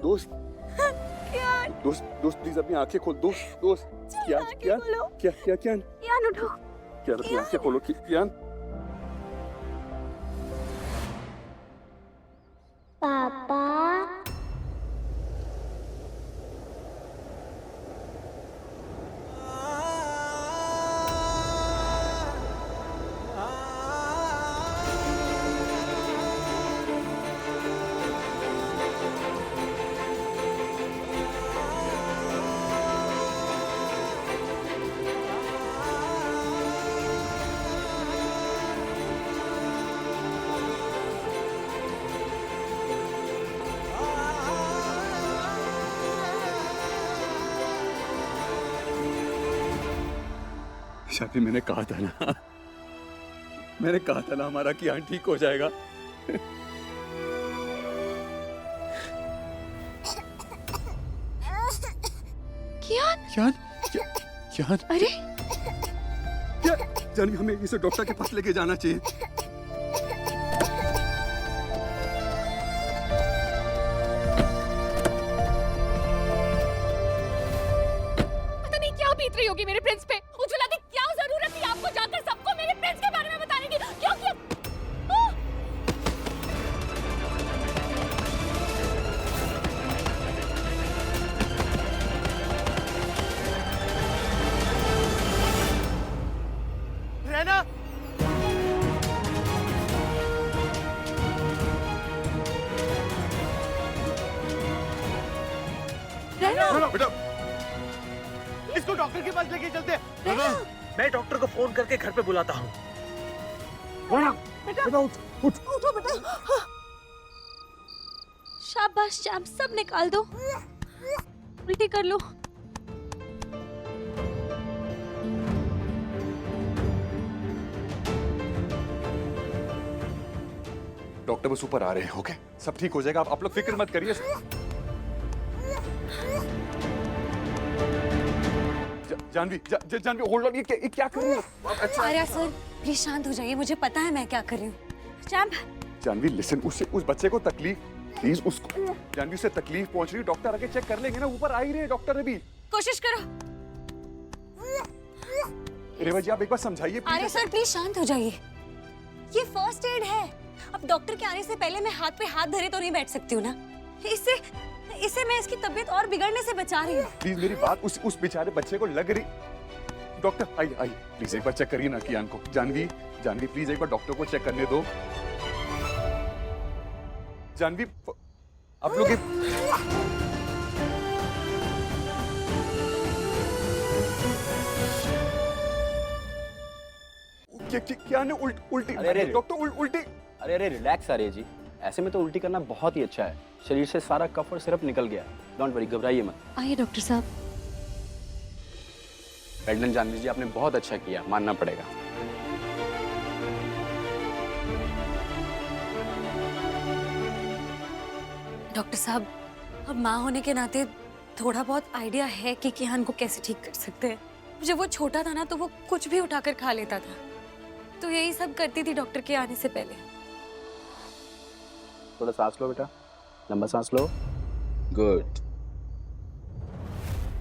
दोस्त कियान, दोस्त दोस्त प्लीज अपनी आंखें खोल। दोस्त दोस्त क्या क्या क्या क्या क्या कियान उठो। क्या अपनी आंखें खोलो कियान। पापा शादी मैंने कहा था ना, मैंने कहा था ना हमारा कियान ठीक हो जाएगा। कियान, कियान कियान अरे क्या जानी, हमें इसे डॉक्टर के पास लेके जाना चाहिए। पता नहीं क्या बीत रही होगी मेरे प्रिंस पे। उज्ज्वला दी, क्या जरूरत थी आपको जाकर सबको मेरे प्रिंस के बारे में बताने की? क्यों क्यों? आह! रहना बेटा इसको डॉक्टर के पास लेके चलते हैं। मैं डॉक्टर को फोन करके घर पे बुलाता हूँ। उठो बेटा। शाबाश शैम, सब निकाल दो। उल्टी कर लो। डॉक्टर बस ऊपर आ रहे हैं। ओके, सब ठीक हो जाएगा। आप लोग फिक्र मत करिए। Janvi Janvi hold on. ये क्या कर रही हो? अच्छा आर्या सर प्लीज शांत हो जाइए, मुझे पता है मैं क्या कर रही हूँ। शैम, जानवी लिसन, उस बच्चे को तकलीफ, प्लीज उसको, जानवी से तकलीफ पहुंच रही है। डॉक्टर आके चेक कर लेंगे ना। ऊपर आ ही रहे हैं डॉक्टर अभी। कोशिश करो। रेवा जी आप एक बार समझाइए आर्या प्लीज। सर प्लीज शांत हो जाइए, ये फर्स्ट एड है। अब डॉक्टर के आने से पहले मैं हाथ पे हाथ धरे तो नहीं बैठ सकती हूँ ना। इससे मैं इसकी तबीयत और बिगड़ने से बचा रही हूँ। प्लीज मेरी बात उस बेचारे बच्चे को लग रही। डॉक्टर आइए प्लीज एक बार चेक करिए ना कियान को। जानवी प्लीज एक बार डॉक्टर को चेक करने दो। जानवी आप लोग क्या ने उल्टी अरे, डॉक्टर उल्टी। अरे रिलैक्स आर्य जी, ऐसे में तो उल्टी करना बहुत ही अच्छा है। शरीर से सारा कफ और सिरप निकल गया। डोंट वरी, घबराइए मत। आइए डॉक्टर साहब। वेल जानवी जी, आपने बहुत अच्छा किया, मानना पड़ेगा। डॉक्टर साहब, अब माँ होने के नाते थोड़ा बहुत आइडिया है कि कियान को कैसे ठीक कर सकते हैं। जब वो छोटा था ना तो वो कुछ भी उठाकर खा लेता था, तो यही सब करती थी डॉक्टर के आने से पहले। थोड़ा सांस लो बेटा, लंबा सांस लो। गुड।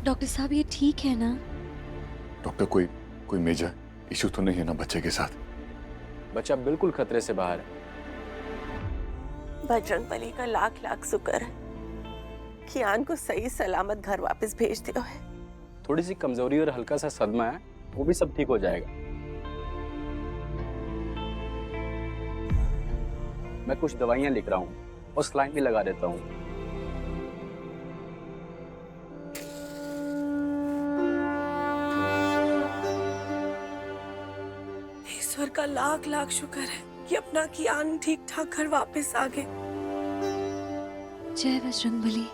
डॉक्टर साहब ये ठीक है ना? डॉक्टर कोई मेजर इशू तो नहीं है ना बच्चे के साथ? बच्चा बिल्कुल खतरे से बाहर है। बजरंगबली का लाख लाख शुक्र है, कियान को सही सलामत घर वापस भेज दिया है। थोड़ी सी कमजोरी और हल्का सा सदमा है, वो भी सब ठीक हो जाएगा। मैं कुछ दवाइयां लिख रहा हूँ और सलाइन भी लगा देता हूँ। ईश्वर का लाख लाख शुक्र है कि अपना कियान ठीक ठाक घर वापस आ गए। जय बजरंगबली।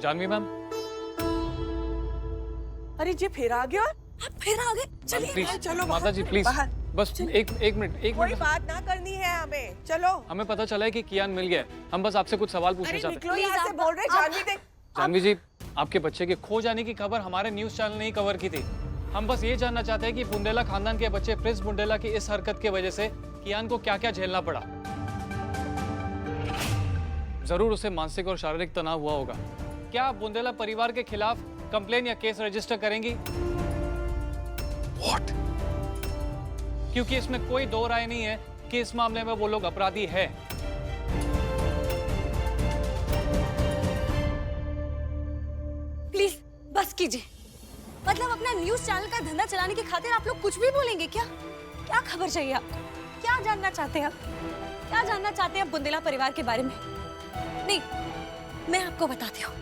जानवी मैम, अरे जी फिर आ गया? आप फिर आ गए? चलिए प्लीज चलो माता जी प्लीज, बाहर। बस एक मिनट कोई बात ना करनी है हमें, चलो। हमें पता चला है कि कियान मिल गया है। हम बस आपसे कुछ सवाल पूछना अरे चाहते हैं। निकलो यहाँ से, बोल रहे जानवी देख। जानवी जी, आपके बच्चे के खो जाने की खबर हमारे न्यूज चैनल ने ही कवर की थी। हम बस ये जानना चाहते हैं कि बुंदेला खानदान के बच्चे प्रिंस बुंदेला की इस हरकत की वजह से कियान को क्या क्या झेलना पड़ा। जरूर उसे मानसिक और शारीरिक तनाव हुआ होगा। क्या आप बुंदेला परिवार के खिलाफ कंप्लेन या केस रजिस्टर करेंगी? What? क्योंकि इसमें कोई दो राय नहीं है कि इस मामले में वो लोग अपराधी है। प्लीज बस कीजिए। मतलब अपना न्यूज़ चैनल का धंधा चलाने की खातिर आप लोग कुछ भी बोलेंगे क्या? क्या खबर चाहिए आपको? क्या जानना चाहते हैं आप? क्या जानना चाहते हैं आप बुंदेला परिवार के बारे में? नहीं, मैं आपको बताती हूँ।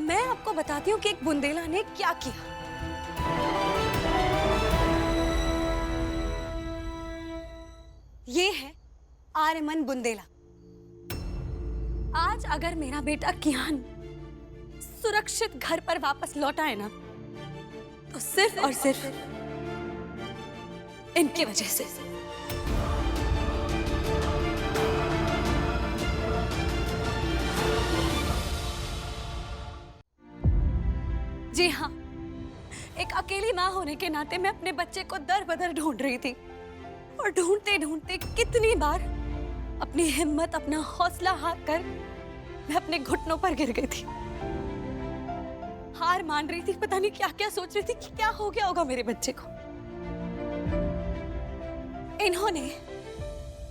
मैं आपको बताती हूँ कि एक बुंदेला ने क्या किया। ये है आर्यमन बुंदेला। आज अगर मेरा बेटा कियान सुरक्षित घर पर वापस लौटा है ना, तो सिर्फ और सिर्फ इनकी वजह से। जी हाँ, एक अकेली माँ होने के नाते मैं अपने बच्चे को दर बदर ढूंढ रही थी, और ढूंढते ढूंढते कितनी बार अपनी हिम्मत, अपना हौसला हार कर मैं अपने घुटनों पर गिर गई थी। हार मान रही थी, पता नहीं क्या क्या सोच रही थी कि क्या हो गया होगा मेरे बच्चे को। इन्होंने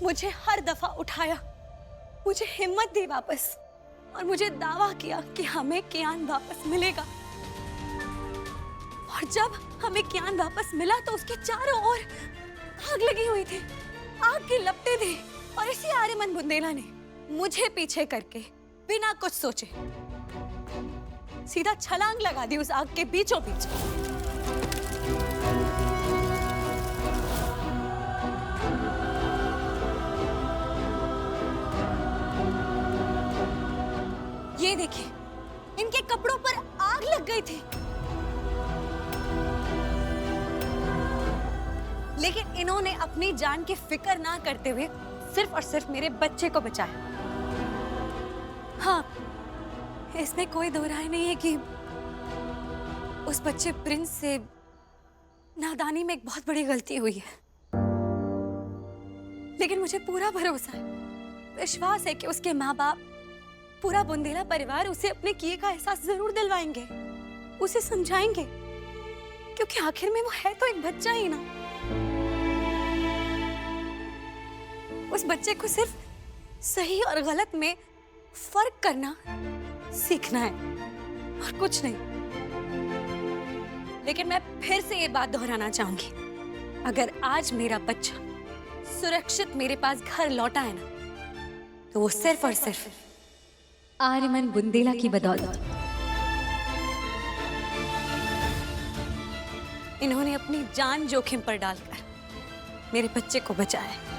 मुझे हर दफा उठाया, मुझे हिम्मत दी वापस, और मुझे दावा किया कि हमें कियान वापस मिलेगा। और जब हमें कियान वापस मिला तो उसके चारों ओर आग लगी हुई थी, आग की लपटें थी, और इसी आर्यमन बुंदेला ने मुझे पीछे करके बिना कुछ सोचे सीधा छलांग लगा दी उस आग के बीचों बीच। ये देखिए, इनके कपड़ों पर आग लग गई थी, लेकिन इन्होंने अपनी जान की फिक्र ना करते हुए सिर्फ और सिर्फ मेरे बच्चे को बचाया। हाँ, इसमें कोई दो राय नहीं है कि उस बच्चे प्रिंस से नादानी में एक बहुत बड़ी गलती हुई है, लेकिन मुझे पूरा भरोसा है, विश्वास है कि उसके माँ बाप, पूरा बुंदेला परिवार उसे अपने किए का एहसास जरूर दिलवाएंगे, उसे समझाएंगे, क्योंकि आखिर में वो है तो एक बच्चा ही ना। उस बच्चे को सिर्फ सही और गलत में फर्क करना सीखना है, और कुछ नहीं। लेकिन मैं फिर से ये बात दोहराना चाहूंगी, अगर आज मेरा बच्चा सुरक्षित मेरे पास घर लौटा है ना, तो वो सिर्फ और सिर्फ आर्यमन बुंदेला की बदौलत। इन्होंने अपनी जान जोखिम पर डालकर मेरे बच्चे को बचाया है।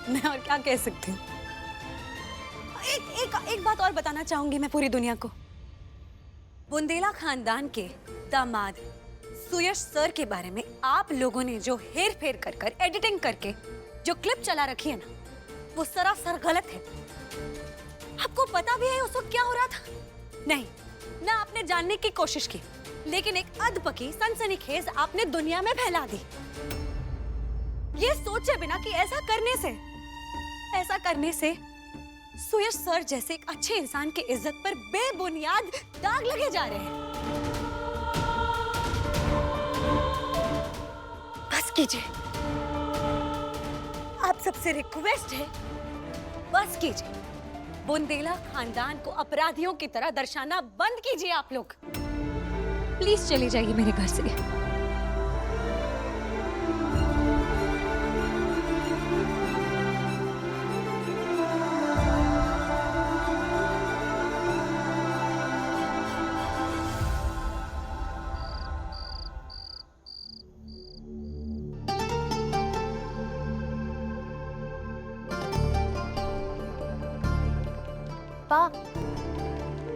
मैं और क्या कह सकती हूँ। एक बात और बताना चाहूंगी मैं पूरी दुनिया को। बुंदेला खानदान के दामाद सुयश सर के बारे में आप लोगों ने जो हेर फेर कर एडिटिंग करके जो क्लिप चला रखी है ना, वो सरासर गलत है। आपको पता भी है उस वक्त क्या हो रहा था? नहीं, ना आपने जानने की कोशिश की, लेकिन एक अधपकी सनसनीखेज आपने दुनिया में फैला दी, ये सोचे बिना कि ऐसा करने से सुयश सर जैसे एक अच्छे इंसान की इज्जत पर बेबुनियाद दाग लगे जा रहे हैं। बस कीजिए, आप सबसे रिक्वेस्ट है, बस कीजिए। बुंदेला खानदान को अपराधियों की तरह दर्शाना बंद कीजिए आप लोग। प्लीज चली जाइए मेरे घर से।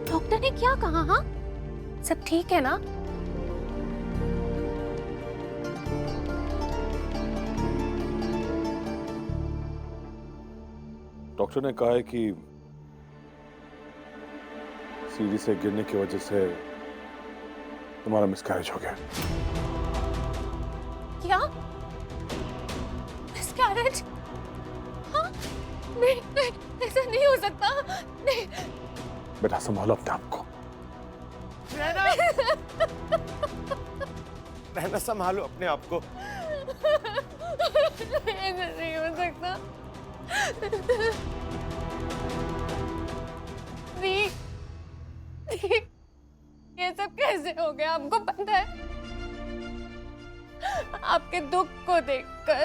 डॉक्टर ने क्या कहा? हाँ, सब ठीक है ना? डॉक्टर ने कहा है कि सीढ़ी से गिरने की वजह से तुम्हारा मिसकैरेज हो गया। क्या? मिसकैरेज? हाँ? नहीं नहीं, ऐसा नहीं हो सकता। नहीं बेटा संभालो अपने आप को। रहना संभालो अपने आप को। ऐसा नहीं हो सकता। ये सब कैसे हो गया? आपको पता है, आपके दुख को देखकर,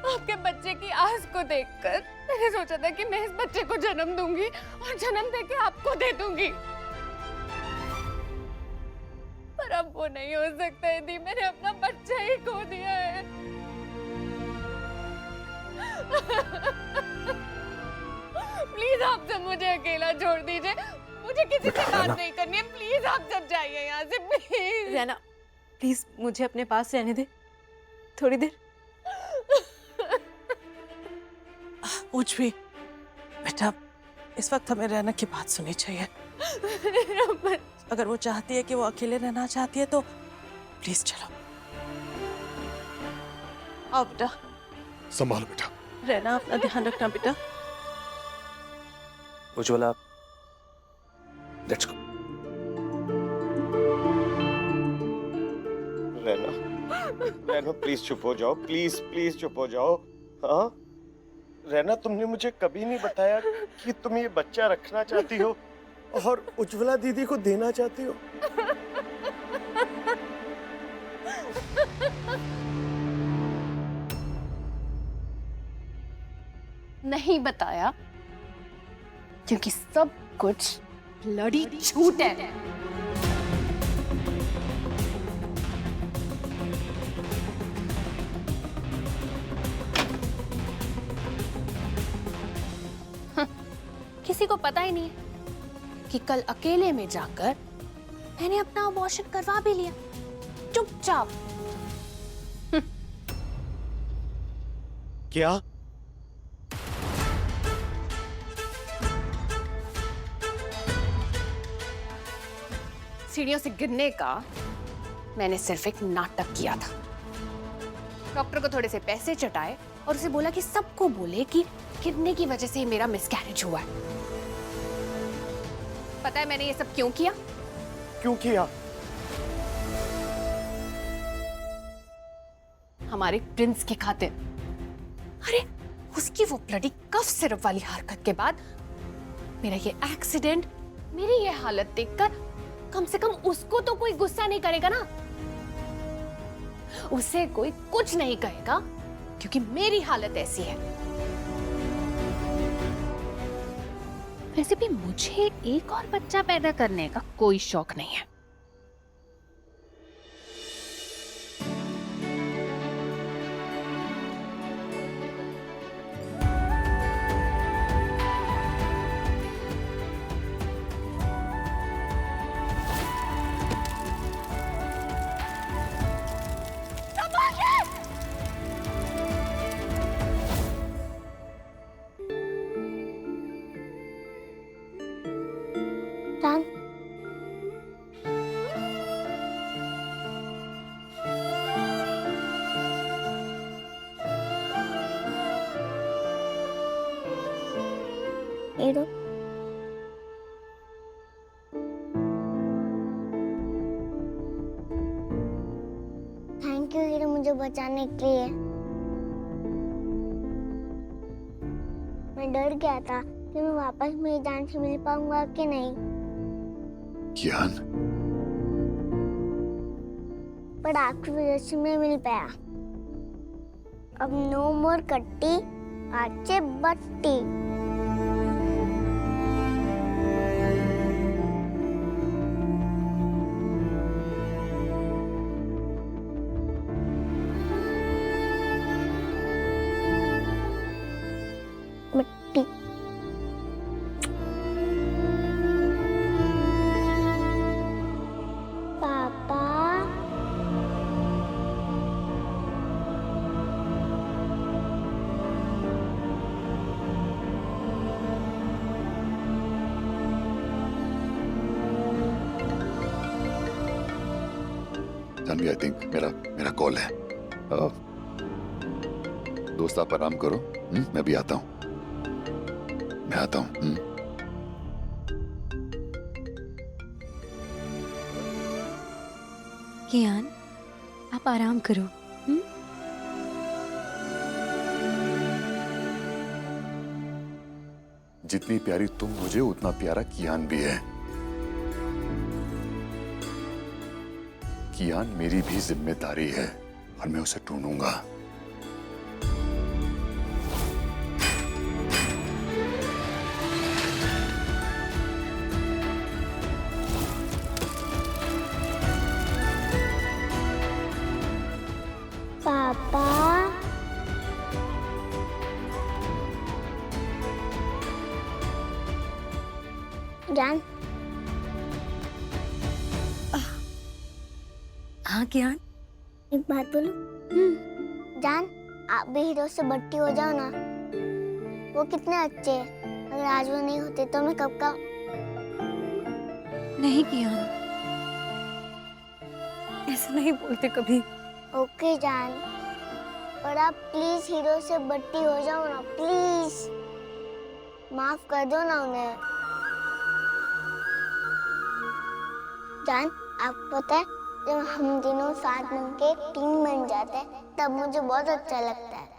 आपके बच्चे की आस को देखकर मैंने सोचा था कि मैं इस बच्चे को जन्म दूंगी और जन्म देके आपको दे दूंगी, पर अब वो नहीं हो सकता है दी। मैंने अपना बच्चा ही खो दिया है। प्लीज आप सब मुझे अकेला छोड़ दीजिए, मुझे किसी से बात नहीं करनी है। प्लीज आप सब जाइए यहाँ से, प्लीज। रहना प्लीज मुझे अपने पास रहने दे थोड़ी देर। मुझ भी बेटा, इस वक्त हमें रहना की बात सुननी चाहिए। अगर वो चाहती है कि वो अकेले रहना चाहती है तो प्लीज चलो। आओ बेटा। संभालो बेटा। रहना अपना ध्यान रखना बेटा। Ujjwala, let's go. रहना प्लीज चुप हो जाओ, प्लीज प्लीज चुप हो जाओ। हाँ रहना, तुमने मुझे कभी नहीं बताया कि तुम ये बच्चा रखना चाहती हो और उज्ज्वला दीदी को देना चाहती हो। नहीं बताया क्योंकि सब कुछ ब्लडी झूठ है। किसी को पता ही नहीं है कि कल अकेले में जाकर मैंने अपना अबॉर्शन करवा भी लिया, चुपचाप। क्या? सीढ़ियों से गिरने का मैंने सिर्फ एक नाटक किया था। डॉक्टर को थोड़े से पैसे चटाए और उसे बोला कि सबको बोले कि गिरने की वजह से ही मेरा मिसकैरेज हुआ है। पता है मैंने ये सब क्यों किया? क्यों किया? हमारे प्रिंस की खातिर। अरे उसकी वो ब्लडी कफ सिरप वाली हरकत के बाद मेरा ये एक्सीडेंट, मेरी ये हालत देखकर कम से कम उसको तो कोई गुस्सा नहीं करेगा ना। उसे कोई कुछ नहीं कहेगा क्योंकि मेरी हालत ऐसी है। वैसे भी मुझे एक और बच्चा पैदा करने का कोई शौक नहीं है। थैंक यू हीरो, मुझे बचाने के लिए। मैं डर गया था कि मैं वापस मेरी जान से मिल पाऊंगा कि नहीं, कियान, पर आपकी वजह से मैं मिल पाया। अब नो मोर कट्टी आचे बट्टी। मिट्टी। पापा जानवी, आई थिंक मेरा कॉल है। दोस्त आप आराम करो, मैं भी आता हूँ। मैं आता हूँ। कियान, आप आराम करो। जितनी प्यारी तुम मुझे उतना प्यारा कियान भी है। कियान मेरी भी जिम्मेदारी है और मैं उसे ढूंढूंगा। पापा, जान। हाँ कियान। एक बात बोलूं? जान, आप भी हीरो से बट्टी हो जाओ ना। वो कितने अच्छे हैं। अगर आज वो नहीं होते तो मैं कब का। नहीं कियान, ऐसे नहीं बोलते कभी। ओके जान, पर आप प्लीज हीरो से बट्टी हो जाओ ना, प्लीज। माफ कर दो ना उन्हें। जान, आपको पता है जब हम तीनों साथ मिलके एक टीम बन जाते हैं तब मुझे बहुत अच्छा लगता है।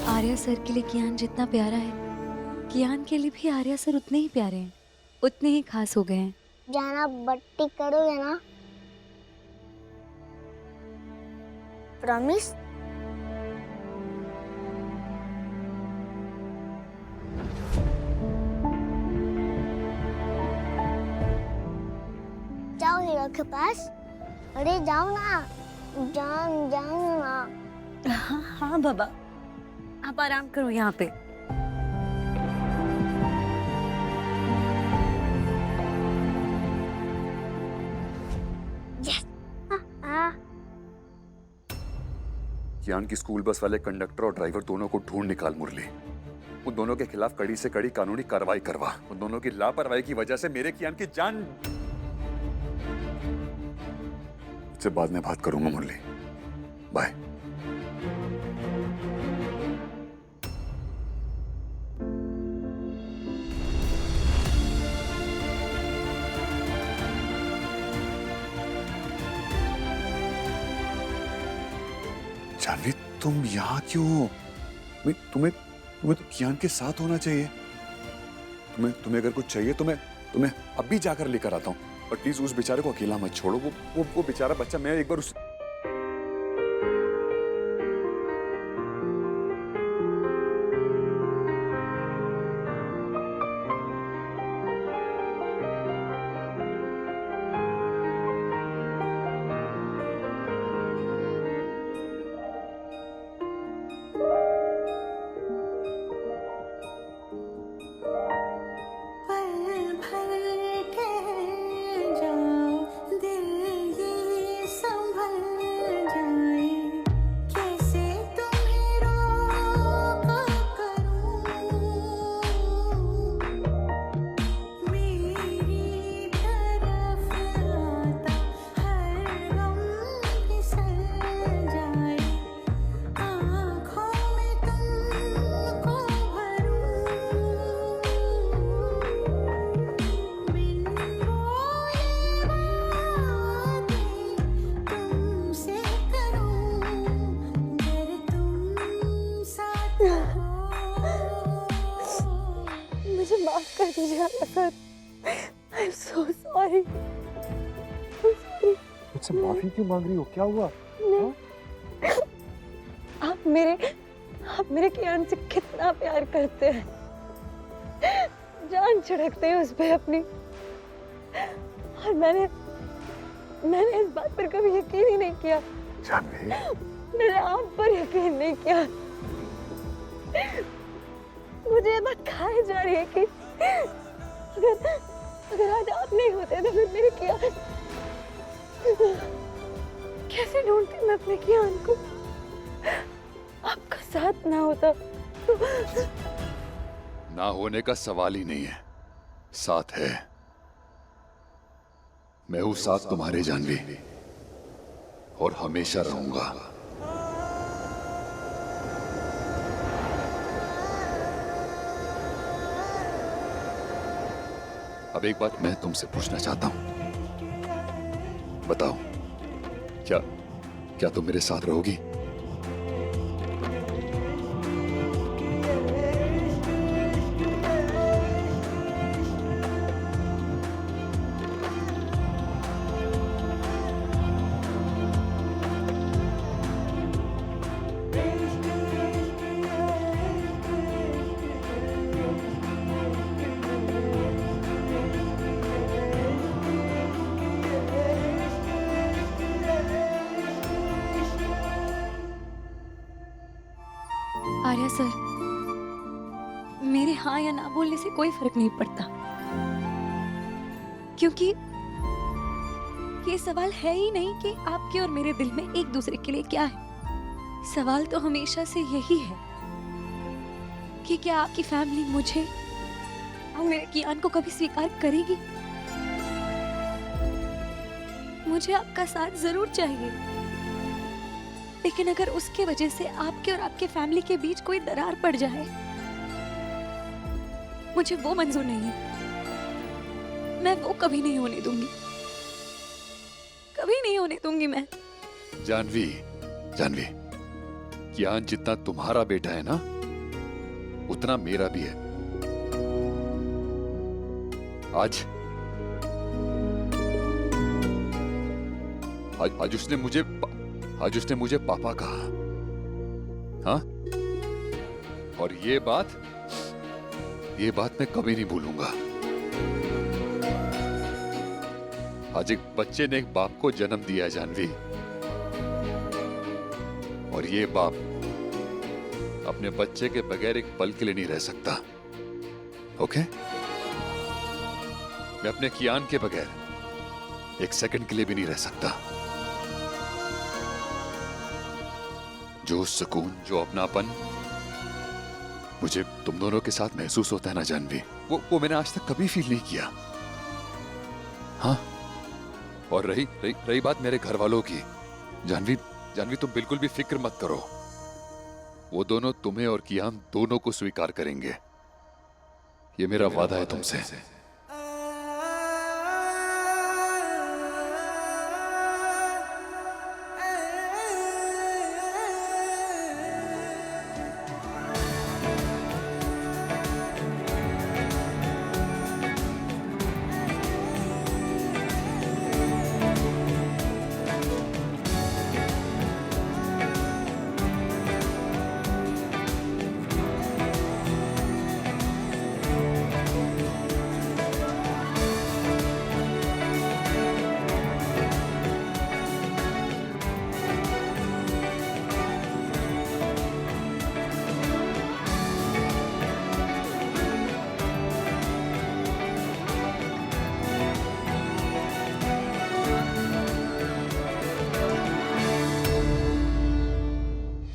आर्या सर के लिए कियान जितना प्यारा है, कियान के लिए भी आर्या सर उतने ही प्यारे हैं, उतने ही खास हो गए हैं। जान, आप बट्टी करोगे ना? प्रॉमिस? जाओ हीरो के पास। अरे जाओ ना, जान, जाओ ना। हाँ हाँ बाबा, आप आराम करो यहाँ पे। कियान की स्कूल बस वाले कंडक्टर और ड्राइवर दोनों को ढूंढ निकाल मुरली। उन दोनों के खिलाफ कड़ी से कड़ी कानूनी कार्रवाई करवा। उन दोनों की लापरवाही की वजह से मेरे कियान की जान। से बाद में बात करूंगा मुरली। बाय। जानवी, तुम यहाँ क्यों? तुम्हें तो कियान के साथ होना चाहिए। तुम्हें अगर कुछ चाहिए तो मैं तुम्हें अभी जाकर लेकर आता हूँ। और प्लीज उस बेचारे को अकेला मत छोड़ो। वो बेचारा बच्चा, मैं एक बार उस मुझे माफ कर दीजिए sir. I am so sorry. मुझसे माफी क्यों मांग रही हो? क्या हुआ? आप मेरे कियान से कितना प्यार करते हैं, जान छिड़कते हैं उस पे अपनी। और मैंने इस बात पर कभी यकीन ही नहीं किया। जानवी, मैंने आप पर यकीन नहीं किया। मुझे ये बात खाई जा रही है कि अगर आज आप नहीं होते तो फिर मेरे कियान कैसे ढूंढती मैं अपने कियान को। आपका साथ ना होता तो ना होने का सवाल ही नहीं है, साथ है। मैं हूं साथ तुम्हारे जानवी, और हमेशा रहूंगा। अब एक बात मैं तुमसे पूछना चाहता हूं, बताओ, क्या तुम मेरे साथ रहोगी? आर्या सर, मेरे हाँ या ना बोलने से कोई फर्क नहीं पड़ता, क्योंकि ये सवाल है ही नहीं कि आपके और मेरे दिल में एक दूसरे के लिए क्या है। सवाल तो हमेशा से यही है कि क्या आपकी फैमिली मुझे और मेरे कियान को कभी स्वीकार करेगी। मुझे आपका साथ जरूर चाहिए, लेकिन अगर उसके वजह से आपके और आपके फैमिली के बीच कोई दरार पड़ जाए, मुझे वो मंजूर नहीं है। मैं वो कभी नहीं होने दूंगी, कभी नहीं होने दूंगी मैं। जानवी, कियान जितना तुम्हारा बेटा है ना, उतना मेरा भी है। आज उसने मुझे पापा कहा, हाँ? और ये बात मैं कभी नहीं भूलूंगा। आज एक बच्चे ने एक बाप को जन्म दिया है जानवी, और ये बाप अपने बच्चे के बगैर एक पल के लिए नहीं रह सकता। ओके? मैं अपने कियान के बगैर एक सेकंड के लिए भी नहीं रह सकता। जो सुकून, जो अपनापन मुझे तुम दोनों के साथ महसूस होता है ना जानवी, वो मैंने आज तक कभी फील नहीं किया। हाँ, और रही बात मेरे घर वालों की, जानवी तुम बिल्कुल भी फिक्र मत करो। वो दोनों तुम्हें और कियान दोनों को स्वीकार करेंगे, ये मेरा वादा है तुमसे।